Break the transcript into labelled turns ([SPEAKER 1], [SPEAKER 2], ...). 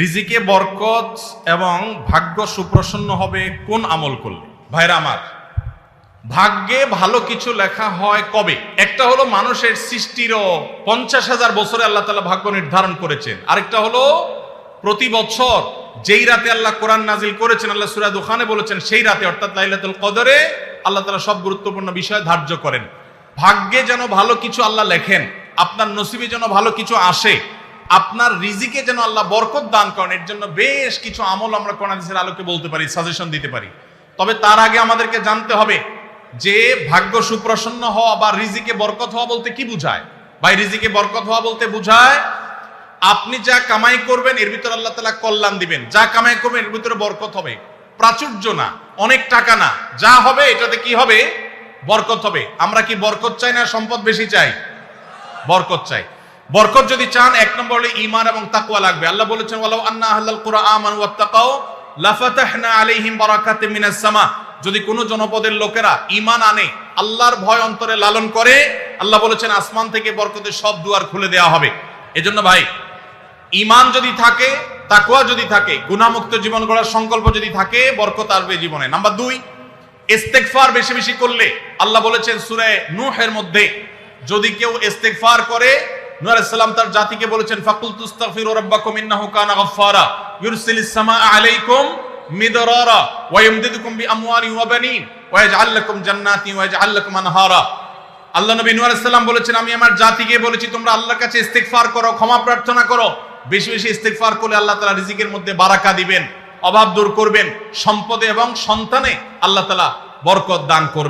[SPEAKER 1] রিজিকে বরকত এবং ভাগ্য সুপ্রসন্ন হবে কোন আমল করলে? ভাইরা আমার, ভাগ্যে ভালো কিছু লেখা হয় কবে? একটা হলো মানুষের সৃষ্টিরও 50,000 বছরে আল্লাহ তাআলা ভাগ্য নির্ধারণ করেছেন। আরেকটা হলো প্রতি বছর যেই রাতে আল্লাহ কোরআন নাজিল করেছেন, আল্লাহ সূরা দুখানে বলেছেন সেই রাতে অর্থাৎ লাইলাতুল কদরে আল্লাহ তাআলা সব গুরুত্বপূর্ণ বিষয় ধার্য করেন। ভাগ্যে যেন ভালো কিছু আল্লাহ লেখেন, আপনার নসিবে যেন ভালো কিছু আসে, আপনার রিজিকে যেন আল্লাহ বরকত দান করেন, এর জন্য বেশ কিছু আমল আমরা কোরআন হাদিসের আলোকে বলতে পারি, সাজেশন দিতে পারি। তবে তার আগে আমাদেরকে জানতে হবে যে ভাগ্য সুপ্রসন্ন হওয়া বা রিজিকে বরকত হওয়া বলতে কি বুঝায়। ভাই, রিজিকে বরকত হওয়া বলতে বুঝায় আপনি যা কামাই করবেন এর ভিতরে আল্লাহ তাআলা কল্যাণ দিবেন, যা কামাই করবেন এর ভিতরে বরকত হবে। প্রাচুর্য না, অনেক টাকা না, যা হবে এটাতে কি হবে? বরকত হবে। আমরা কি বরকত চাই না সম্পদ বেশি চাই? বরকত চাই। বরকত যদি চান, এক নম্বর হলো ঈমান এবং তাকওয়া লাগবে। আল্লাহ বলেছেন ওয়ালাউ আন্না আহলাল কুরআ আমানু ওয়াত্তাকাউ লাফাতাহনা আলাইহিম বারাকাতিম মিনাস সামা। যদি কোনো জনপদের লোকেরা ঈমান আনে, আল্লাহর ভয় অন্তরে লালন করে, আল্লাহ বলেছেন আসমান থেকে বরকতের সব দুয়ার খুলে দেওয়া হবে। এজন্য ভাই, ঈমান যদি থাকে, তাকওয়া যদি থাকে, গুনাহমুক্ত জীবন গড়ার সংকল্প যদি থাকে, বরকত আসবে জীবনে। নাম্বার 2, ইস্তেগফার বেশি বেশি করলে। আল্লাহ বলেছেন সূরা নূহের মধ্যে, যদি কেউ ইস্তেগফার করে, নূহ আলাইহিস সালাম তার জাতিকে বলেছেন ফাকুল তুস্তাগফিরু রাব্বাকুম ইন্নাহু কানা গাফফারা ইউরসিলিস সামাআ আলাইকুম মিদরারা ওয়া ইমদিদুকুম বিআমওয়ালিন ওয়া বানিন ওয়া ইয়াজআল লাকুম জান্নাতিন ওয়া ইয়াজআল লাকুম আনহারা। আল্লাহ নবী নূহ আলাইহিস সালাম বলেছেন, আমি আমার জাতিকে বলেছি তোমরা আল্লাহর কাছে ইস্তেগফার করো, ক্ষমা প্রার্থনা করো। বেশি বেশি ইস্তেগফার করলে আল্লাহ তাআলা রিজিকের মধ্যে বারাকা দিবেন, অভাব দূর করবেন, সম্পদে এবং সন্তানে আল্লাহ তাআলা বরকত দান করবেন।